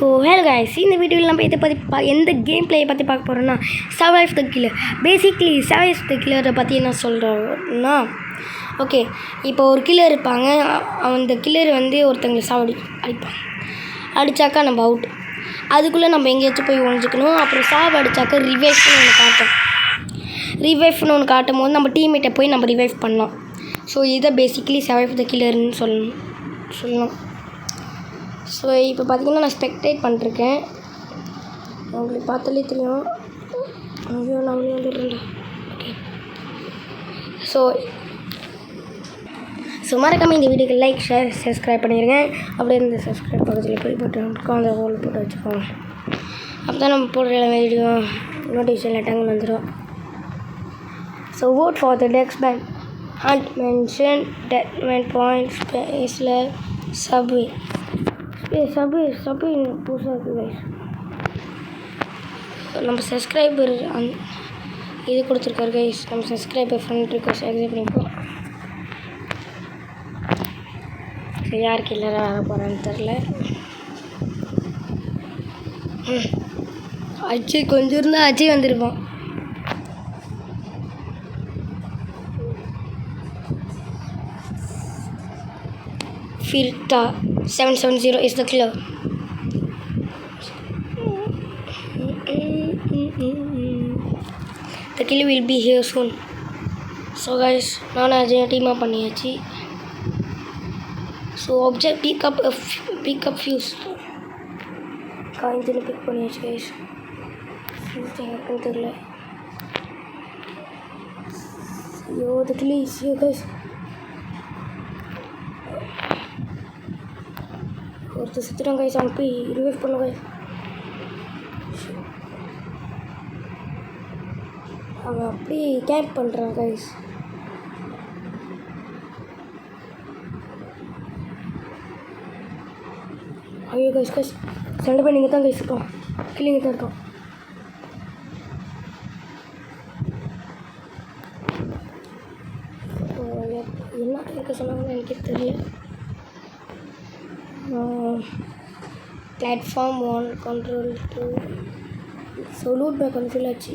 So hello guys, இந்த வீடியோவில் நம்ம இதை பற்றி எந்த கேம் பிளேயை பற்றி பார்க்க போகிறோன்னா survive the killer. Basically survive the கில்லரை பற்றி என்ன சொல்கிறோன்னா, ஓகே இப்போ ஒரு கில்லர் இருப்பாங்க. அந்த கில்லர் வந்து ஒருத்தங்களை அடிப்பாங்க. அடித்தாக்கா நம்ம அவுட். அதுக்குள்ளே நம்ம எங்கேயாச்சும் போய் ஒழிஞ்சிக்கணும். அப்புறம் அடித்தாக்கா ரிவைவ்னு ஒன்று காட்டும். ரிவைவ்னு ஒன்று காட்டும் போது நம்ம டீம்மேட்டை போய் நம்ம ரிவைவ் பண்ணலாம். ஸோ இதை பேசிக்லி சர்வைவ் த கில்லர்னு சொல்லலாம். ஸோ இப்போ பார்த்திங்கன்னா நான் ஸ்பெக்டேட் பண்ணிருக்கேன். உங்களுக்கு பார்த்தாலே தெரியும். ஐயோ நான் வந்துடுறேன்டா. ஓகே ஸோ மறக்காமல் இந்த வீடியோக்கு லைக், ஷேர், சப்ஸ்கிரைப் பண்ணிடுங்க. அப்படியே இந்த சப்ஸ்கிரைப் பக்கத்தில் போய் போட்டு அந்த ஹோல் போட்டு வச்சுக்கோங்க. அப்போ தான் நம்ம போடுற வீடியோ நோட்டிஃபிகேஷன் லேட்டாங்க வந்துடும். So vote for the next band. Hunt mention deadman points ஸ்பேஸில் சப்வே புதுசாக இருக்குது கைஸ். நம்ம சப்ஸ்கிரைபர் இது கொடுத்துருக்காரு கைஸ். நம்ம சப்ஸ்கிரைபர் ஃப்ரெண்ட் ரிக்வெஸ்ட் அக்செப்ட் பண்ணிப்போம். யாருக்கு இல்லை வர போகிறான்னு தெரில. அஜய் கொஞ்சம் இருந்தால் அஜய் வந்திருப்பான். Firta 770 is the killer. The killer will be here soon. So guys, நான் அஜய் டீமாக பண்ணியாச்சு. So object pick up fuse காய்ஞ்சல் பிக் பண்ணியாச்சு கைஸ். ஃபியூஸ் எனக்குன்னு தெரியல. ஐயோ the killer is here guys. ஒருத்தர் சுற்றுறாங்க கைஸ். அவன் போய் ரிவைவ் பண்ண கைஸ். அவன் அப்படி கேம்ப் பண்ணுறான் கைஸ். ஐயோ கைஸ் சண்டை பண்ணி இங்கே தான் கைஸ் இருக்கான். கிளிங்க தான் இருக்கான். என்ன இருக்க சொன்னாங்கன்னு எனக்கே தெரியல. Platform 1 control 2. ஸோ லூட் பேக் வந்து ஃபில் ஆச்சு.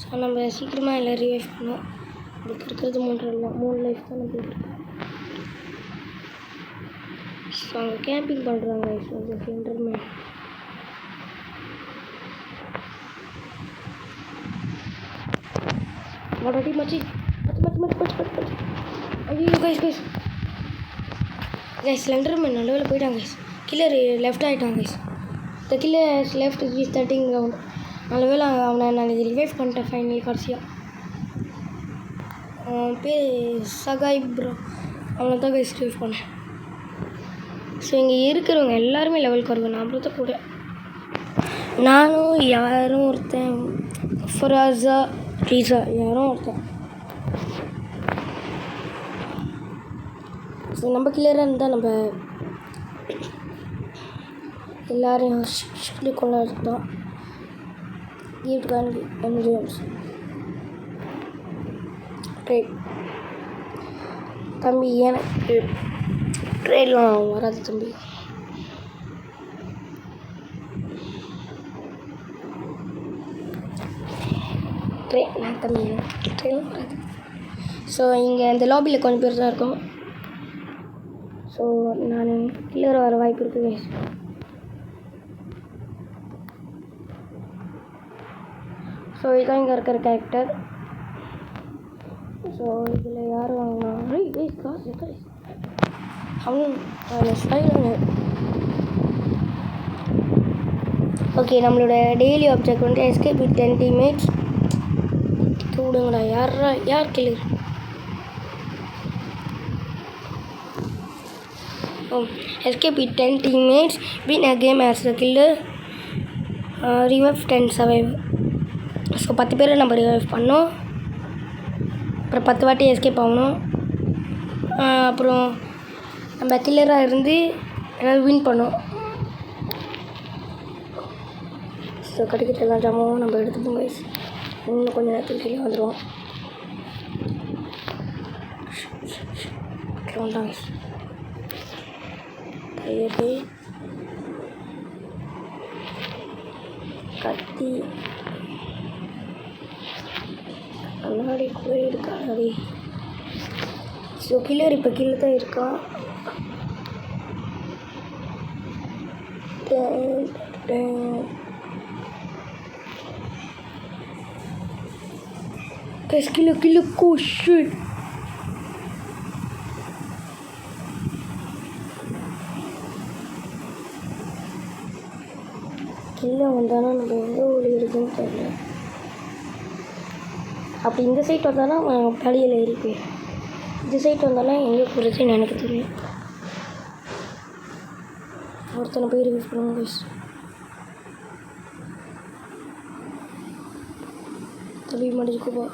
ஸோ நம்ம சீக்கிரமாக எல்லாம் ரிவைவ் பண்ணோம். இதுக்கு இருக்கிறது 3 லைஃப் தான் நம்ம இருக்கு. ஸோ அவங்க கேம்பிங் பண்ணுறாங்க. ஸோ அது ஃப்ரெண்டர்மே ஆல்ரெடி மச்சி ஐயோ கைஸ் ஸ்லெண்டர்மேன் நல்ல போயிட்டாங்க கைஸ். கில்லர் லெஃப்ட் ஆகிட்டாங்க guys. The killer left is 13 round. நல்ல வேலை அவனை நான் இது ரிவைவ் பண்ணிட்டேன் ஃபைனலி கடைசியாக. பேர் சகாய் ப்ரோ. அவனை தான் கைஸ் ரிவைவ் பண்ணேன். ஸோ இங்கே இருக்கிறவங்க எல்லாருமே லெவலுக்கு வருவேன். நான் அப்புறம் தான் கூட நானும் யாரும் ஒருத்தன் ஃபராஸா ரீசா யாரும் ஒருத்தன். ஸோ நம்ம கிளியராக இருந்தால் நம்ம எல்லோரையும் சொல்லி கொண்டாடுறோம். ஈவ்கான் எம்ஜிஎம்ஸ் ட்ரேட் தம்பி எனக்கு ட்ரேட்லாம் வராது தம்பி. ட்ரேட்லாம் வராது. ஸோ இங்கே இந்த லாபியில் கொஞ்சம் பேர் தான் இருக்கும். ஸோ நான் கில்லர் வர வாய்ப்பு இருக்குது. ஸோ இதான் இங்கே இருக்கிற கேரக்டர். ஸோ இதில் யார் வாங்கினா காசு அவனும் ஓகே. நம்மளோட டெய்லி ஆப்ஜெக்ட் வந்து எஸ்கேப் வித் 10 டீம்மேட்ஸ். விடுங்களா யார் killer? Escape with 10 teammates, win a game as the killer, revive 10 survive. So 10 பேரை நம்ம ரிவைவ் பண்ணோம். அப்புறம் 10 வாட்டி எஸ்கேப் ஆகணும். அப்புறம் நம்ம கில்லராக இருந்து எல்லாம் வின் பண்ணோம். ஸோ கிடைக்கிற எல்லா ஜாமாவும் நம்ம எடுத்துப்போம் கைஸ். இன்னும் கொஞ்சம் நேரத்துக்கு கீழே வந்துடுவோம். வந்துட்டாங்க. ஐயப்பே கத்தி கண்ணாடி கூட இருக்காடி. ஸோ கில்லர் இப்போ கீழே தான் இருக்கான். கில்லு கூஷு கில்ல வந்தானா நம்ம எங்கே ஓடி இருக்குன்னு தெரியல. அப்படி இந்த சைட் வந்தானா தலையில் ஏறி போயிடும். இந்த சைட் வந்தாலும் எங்கே போகிறதுன்னு எனக்கு தெரியும். ஒருத்தனை போய் ரிவ்யூ பண்ணுவோம் கைஸ். தள்ளி மாட்டேது கோபா.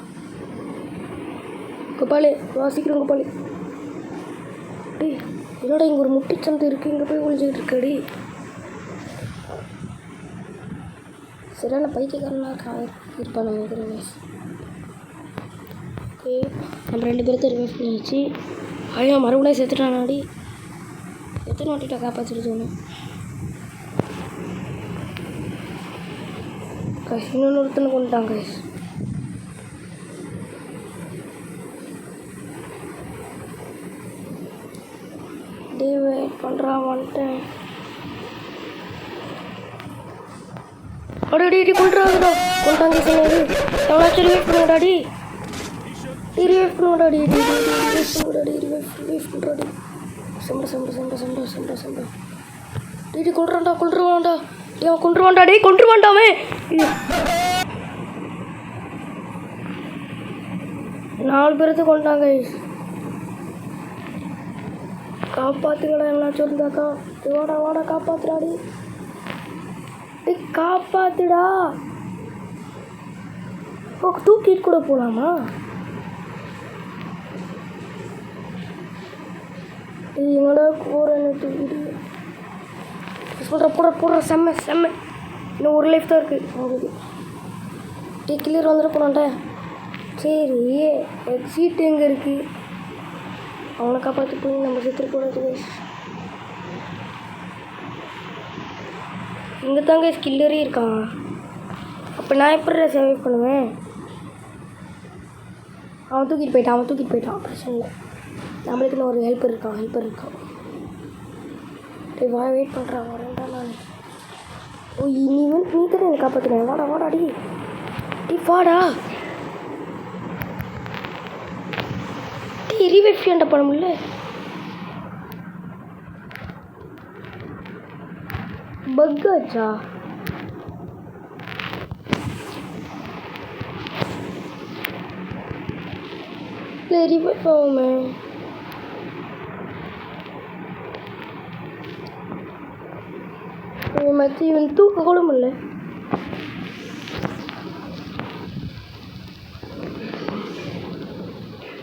கோபாலே வாசிக்கிறோம் கோபாலே. டேய் என்னோட இங்கே ஒரு முட்டிச்சந்து இருக்குது, இங்கே போய் ஒழிஞ்சிக்கிட்டு இருக்காடி. சரியான பைத்தியக்காரனாக இருப்பான் நினைக்கிறேன் கைஸ். ஓகே நம்ம 2 பேர்த்த ரிவ்யூ பண்ணியாச்சு. ஐயோ மறுபடியும் செத்துட்டானாடி. எத்தனை வாட்டிட்டா காப்பாற்றிட்டு தோணும். கைஸ் இன்னொருத்தனை கொண்டுட்டான் கைஸ். டே வெயிட் பண்ணுறான் வந்துட்டேன். அடி கொண்டுறாங்கடா கொண்டாங்க சொன்னாரு. எவ்வளோச்சும் ரிவைவ் பண்ணுடாடி. ரிவைவ் பண்ணுடாடி ரிவைவ் பண்ணுறாடி. சண்டை டீ கொண்டுறான்டா அவன் கொண்டுருவான்டா. டே கொண்டுருவான்டாமே. 4 பேர்த்து கொண்டாங்க. காப்பாற்றுங்கடா என்னாச்சும் இருந்தாக்கா. வாடா காப்பாற்றுடாடி. காப்பாத்துடா. தூக்கிட்டு கூட போகலாமா? எங்களோட கூரை தூக்கிட்டு சொல்கிற போடுற செம்ம இன்னும் ஒரு லைஃப் தான் இருக்குது உங்களுக்கு. கிளியர் வந்துட போனான்ட்ட. சரி எக்ஸிட் எங்கே இருக்குது? அவனை காப்பாற்றி போய் நம்ம செத்துட்டு போகிறது. இங்கே தாங்க ஸ்கில்லரே இருக்கான். அப்போ நான் எப்படி சர்வைவ் பண்ணுவேன்? அவன் தூக்கிட்டு போயிட்டான். பிரச்சனை இல்லை. நம்மளுக்குன்னு ஒரு ஹெல்ப்பர் இருக்கான். வா வெயிட் பண்ணுறான் வரேன்டா நான். ஓ நீ தானே என்னை காப்பாற்றுறேன். வாடாடி வாடா. ரிவைவ் ஏன்டா பண்ண முடியல? பக்காச்சா? ரிவைவ் ஆகுமே. மச்சி இவன் தூக்க கூட முடியல.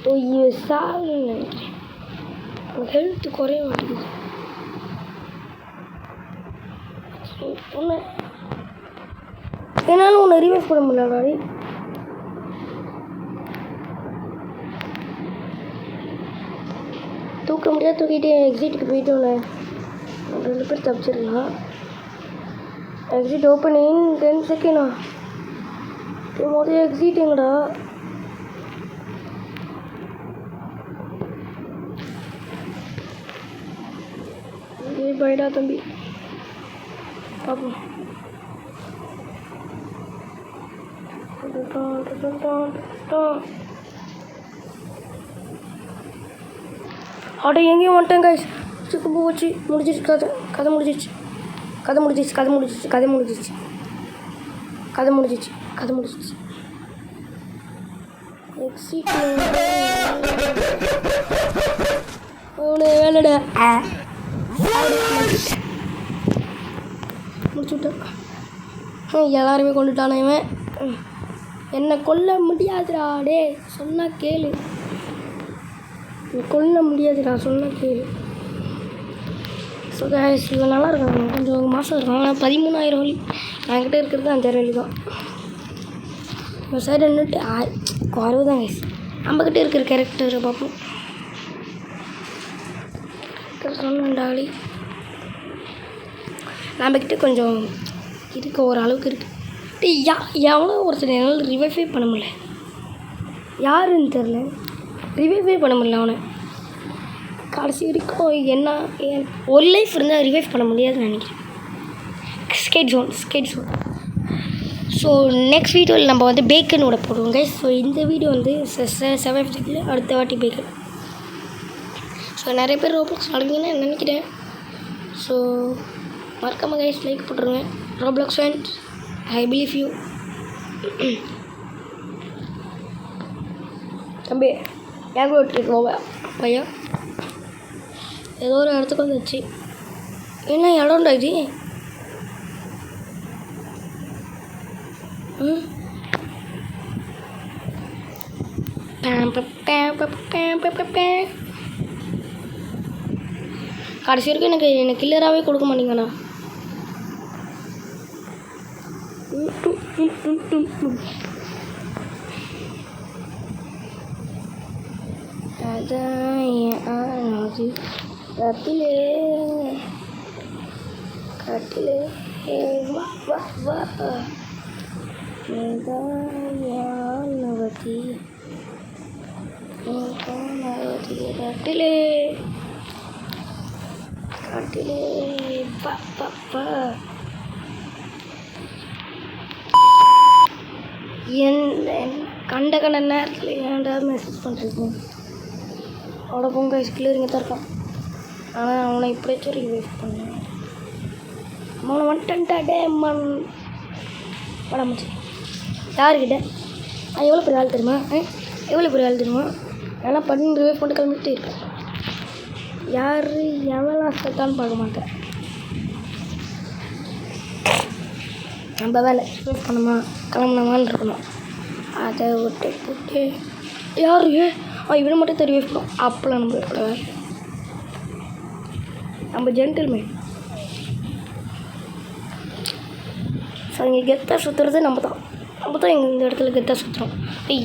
ஓ இவன் சாகுன்னு நினைக்கிறேன். ஹெல்த்து குறைய மாட்டேங்குது. என்னால் உன்னை ரிவைவ் பண்ண முடியலாடி. தூக்க முடியாது. தூக்கிட்டு எக்ஸிட்டுக்கு போயிட்டு உன்னை 2 பேர் தப்பிச்சிடலாம். Exit open in 10 செகண்டா. முதல்ல எக்ஸிட் எங்கடா? பைடா தம்பி பார்ப்போம். அட எங்கேயும் வந்துட்டேன் கைஸ். போச்சு முடிஞ்சிச்சு. கதை முடிஞ்சிச்சு. எக்ஸிட் வேலைடா முடிச்சுட்டேன். எல்லாருமே கொண்டுட்டானே இவன். என்னை கொல்ல முடியாதுடா. டே சொன்னால் கேளு. கொல்ல முடியாதுடா சொன்னால் கேளு. ஸோ கைஸ் இவன் நல்லா இருக்காங்க. கொஞ்சம் மாதம் இருக்காங்க. ஆனால் 13,000 வழி. என்கிட்ட இருக்கிறது 5,000 வழி தான். இந்த சைடு நின்றுட்டு 60 தான் கைஸ். நம்மக்கிட்ட இருக்கிற கேரக்டரை பார்ப்போம். சொன்னாண்டாளி நம்மக்கிட்ட கொஞ்சம் இருக்க ஒரு அளவுக்கு இருக்குது. எவ்வளோ ஒருத்தர் என்னால் ரிவைவே பண்ண முடியல, யாருன்னு தெரில, ரிவைவே பண்ண முடியல அவனை. கடைசி வரைக்கும் என்ன ஒரு லைஃப் இருந்தால் ரிவைவ் பண்ண முடியாதுன்னு நினைக்கிறேன். Skate zone. ஸோ நெக்ஸ்ட் வீடியோவில் நம்ம வந்து பேக்கனோட போடுவோங்க. ஸோ இந்த வீடியோ வந்து 7 அடுத்த வாட்டி பேக்கன். ஸோ நிறைய பேர் ரோப்ளாக்ஸ் நடந்தீங்கன்னு நினைக்கிறேன். ஸோ மறக்காமல் கைஸ் லைக் போட்டுருங்க. Roblox friends, I believe you. தம்பி ஏன் கூட ட்ரிக் போவேன் பையா, ஏதோ ஒரு இடத்துக்கு வந்துச்சு. என்ன இடம்டா இது? கடைசி வரைக்கும் எனக்கு கில்லராகவே கொடுக்க மாட்டீங்கண்ணா. கட்டிலே வா வா வா நவதி கட்டிலே வா வா வா. கண்ட நேரத்தில் ஏன்டா மெசேஜ் பண்ணுறீங்க? அவனை பொங்க கிளியரிங்க தான் இருக்கான். ஆனால் அவனை இப்படியாச்சும் ரிவைவ் பண்ணேன். அவனை வந்துட்டா டே மண் படாமச்சு. யாருக்கிட்ட எவ்வளோ பெரிய ஆள் தெரியுமா? ஏன்னா பண்ணி ரிவைவ் பண்ணிட்டு கிளம்பிட்டு இருக்கேன். யார் எவெல்லாம் செத்தான்னு பார்க்க மாட்டேன். நம்ம வேலை ரிவைவ் பண்ணணுமா கிளம்புனமான்னு இருக்கணும். அதை விட்டு போட்டு யார் இவனை மட்டும் ரிவைவ் பண்ணோம். அப்போலாம் நம்ம இருக்கக்கூடாது. நம்ம ஜென்டில்மேன். ஸோ இங்கே கெத்தாக சுற்றுறது நம்ம தான் இங்கே இந்த இடத்துல கெத்தாக சுற்றுறோம்.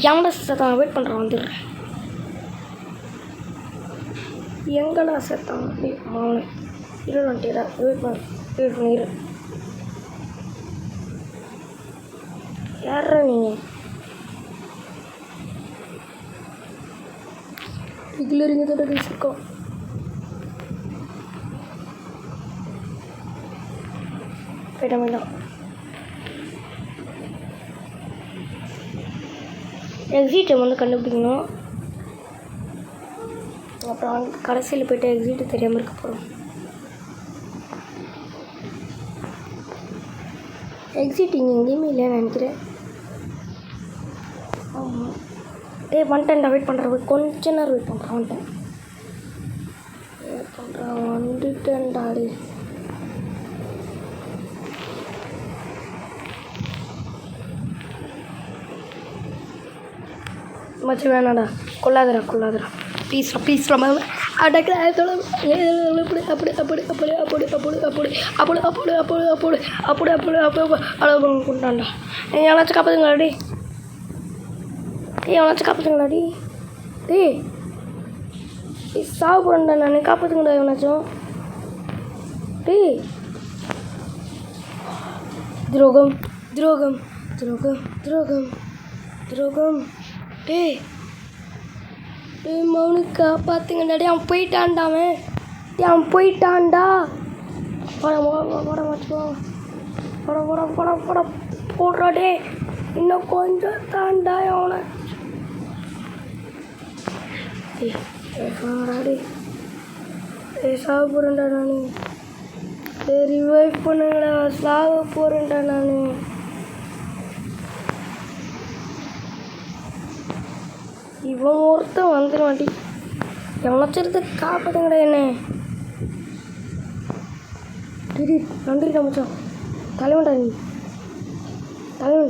எவனை செத்தான் வெயிட் பண்ணுறான், வந்துடுறேன். எங்கடா செத்தான் அவனை? வந்துட்டேடா, வெயிட் பண்ணிடு. யாரா நீங்கள்? இதில் இருங்க தோட இருக்கோம். வேண்டாம் எக்ஸிட்டை வந்து கண்டுபிடிக்கணும். அப்புறம் கடைசியில் போய்ட்டு எக்ஸிட்டு தெரியாமல் இருக்க போகிறோம். எக்ஸிட் இங்கே எங்கேயுமே இல்லைன்னு நினைக்கிறேன். ஆமாம் வந்துட்டேன்டா. வெயிட் பண்ணுறேன், கொஞ்ச நேரம் வெயிட் பண்ணுறேன். வந்துட்டேன்டாடி. மச்சி வேணாடா, கொள்ளாதரா ப்ளீஸ் ரொம்ப அடக்கிற கொண்டாண்டா. எவனாச்சும் காப்பாற்றுங்களாடி, டேய் சாவு போகிறேன்டா நான். காப்பாற்றுங்கடா எவனாச்சும். டேய் துரோகம். டேய் மௌனு காப்பாற்றுங்கடா. டே அவன் போயிட்டான்டா. போடுறா. டே இன்னும் கொஞ்சம் தாண்டா அவனை. சாக போகிறேன்டா நான். ரிவைவ் பண்ணுங்கடா, சாக போகிறேன்டா நான். இவன் ஒருத்தன் வந்துடுவாண்டி. எவனாச்சிருந்த காப்பாற்றுங்கடா என்ன. நன்றிடா மச்சான். தலைவன்டா நீ. தலைவன்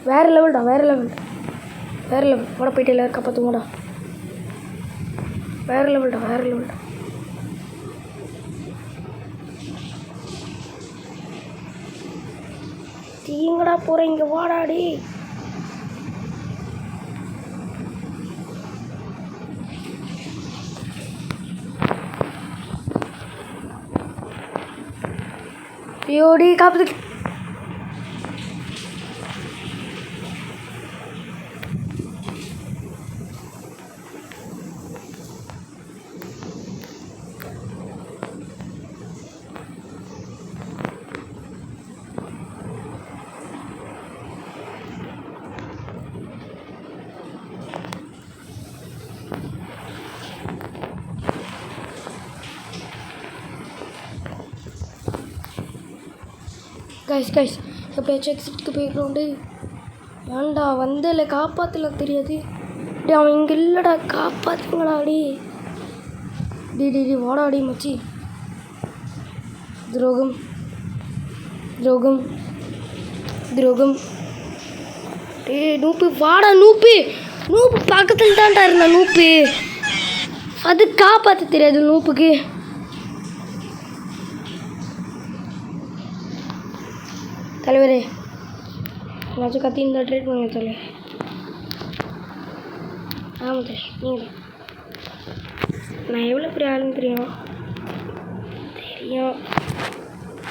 வேறு லெவல்டா. போட போயிட்டு எல்லாரும் காப்பாற்றுங்கடா. வேறு லெவல்டா. எங்கடா போகிறேன்? இங்கே வாடாடி. ஐயோடி காப்பது கைஸ் எப்படியாச்சும் எக்ஸிட்டுக்கு போயிடுறோம். ஏன்டா வந்தல காப்பாற்றல தெரியாது. அவன் இங்கே இல்லைடா, காப்பாற்றுங்கடா. டி வாடாடி மச்சி. துரோகம் துரோகம் துரோகம். நூப்பு வாடா. நூப்பு பக்கத்தில் தான்டா இருந்தா. நூப்பு அது காப்பாற்ற தெரியாது நூப்புக்கு. தலைவரே ஏதாச்சும் கத்தி இந்த ட்ரீட் பண்ணி தலைவர். ஆமாம் சார், நீங்கள் நான் எவ்வளோ பெரிய ஆளுன்னு தெரியும்.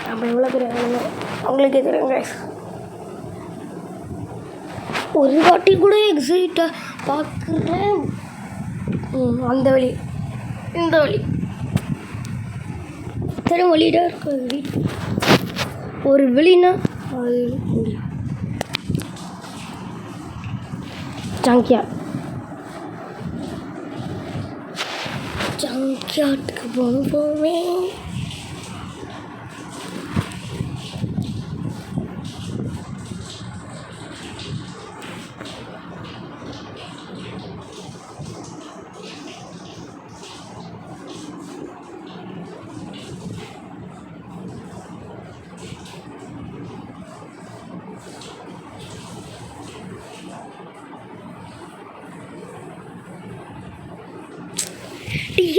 நம்ம எவ்வளோ பெரிய ஆளுங்க அவங்களுக்கே தெரியுங்க. ஒரு வாட்டி கூட எக்ஸைட்டாக பார்க்குறேன். அந்த வழி இந்த வழி சரி வழியிட இருக்கு. ஒரு வெளினா அது ஜங்கியாட்டுக்கு போவே.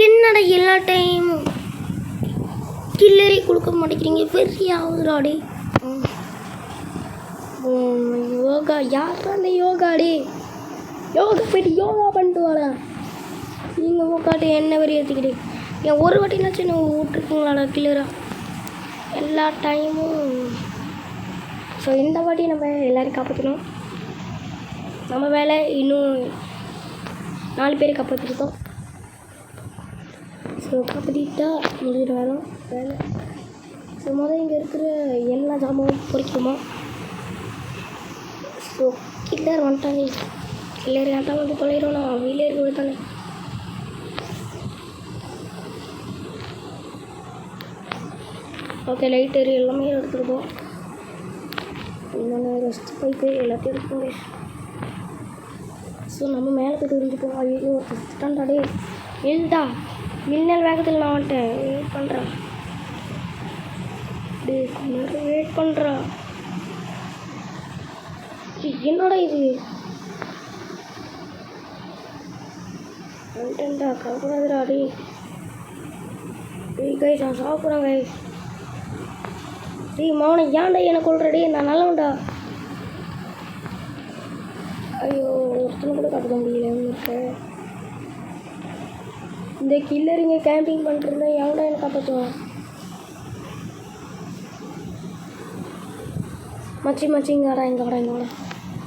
என்னடா எல்லா டைமும் கில்லரி கொடுக்க மாட்டேங்கிறீங்க. பெரிய ஆகுதுடாடி. யோகா யார் அந்த யோகாடி? யோகா போய்ட்டு யோகா பண்ணிட்டு வாடா. நீங்கள் உட்காட்டு என்ன வரி ஏற்றிக்கிட்டு என் ஒரு வாட்டினாச்சும் என்ன விட்டுருக்கீங்களாடா கில்லரா எல்லா டைமும். ஸோ இந்த வாட்டி நம்ம எல்லோரும் காப்பாற்றணும். நம்ம வேலை இன்னும் 4 பேர் காப்பாற்றிருக்கோம். ஸோ காப்பாற்றிட்டா முடிகிற வேலை. ஸோ முதல்ல இங்கே இருக்கிற எல்லா ஜாமாவும் பொறிக்கணுமா. ஸோ கில்லர் வந்துட்டாங்க. கில்லர் ஏன்ட்டா வந்து தொலைகிறோம். நான் வீட்டில் இருக்க தானே. ஓகே லைட்டர் எல்லாமே எடுத்துருப்போம். இன்னொன்று ரெஸ்ட் பைப்பு எல்லாத்தையும் எடுத்துக்கோங்க. ஸோ நம்ம மேலே போய்ட்டு விரிஞ்சுப்போம். ஐயோ ஃபஸ்ட்டாண்டாடே இல்லைடா. மின்னல் வேகத்தில் நான் வந்துட்டேன். வெயிட் பண்ணுறேன். வெயிட் பண்ணுறா. என்னடா இது வந்துட்டேன்டா. கவலைப்படாதுடா. கைஸ் நான் சாப்பிட்றேன் கைஸ். மௌனை ஏன்டா என்னை கொள்றடி? நான் நல்லவன்டா. ஐயோ ஒருத்தனை கூட காப்பாற்ற முடியல. உங்களுக்கு இந்த கில்லரிங்க கேம்பிங் பண்ணிட்டுருந்தா எவன்டா என்னை காப்பாற்றுவான்? மச்சி இங்கே வாடா.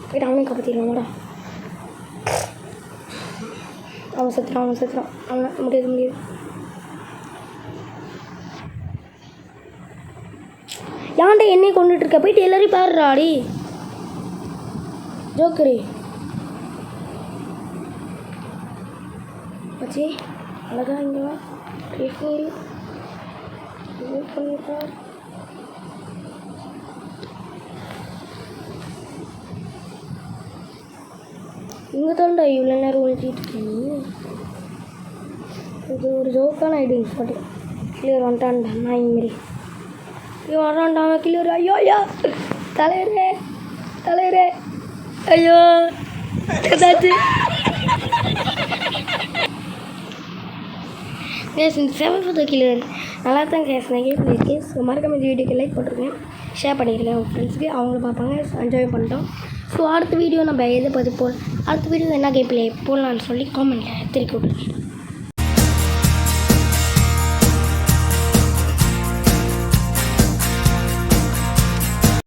போய்ட்டு அவனையும் காப்பாற்றிடுவான். வாடா. அவன் செத்துறான். அவனை முடியாது. ஏன்டா என்னையை கொண்டுட்ருக்க? போயிட்டு எல்லாரையும் பாடுறாடி ஜோக்கரி. மச்சி அழகா இங்கே வா. பண்ணிட்டா. இங்கே தான்டா இவ்வளோ நேரம் ஒழிச்சிட்டு இருக்கீங்க. இது ஒரு ஜோக்கான ஐடியா. சொல்லி கிளியர் வந்துட்டான்டா. நான் இங்கே வரான்டா. கிளியர். ஐயோ தலைவரே ஐயோ ஏதாச்சும் கேஸ். இந்த 7 கில்லர் நல்லா தான் கேஸ். நான் கேஸ் மறக்காம இந்த வீடியோக்கு லைக் போட்டிருக்கேன், ஷேர் பண்ணியிருக்கேன் உங்கள் ஃப்ரெண்ட்ஸுக்கு. அவங்களும் பார்ப்பாங்க. என்ஜாய் பண்ணிட்டோம். ஸோ அடுத்த வீடியோ நம்ம எதை பற்றி அடுத்த வீடியோ என்ன கேம் பிளே போடலான்னு சொல்லி காமெண்ட்டில் திருப்பி விட்டுருக்கேன்.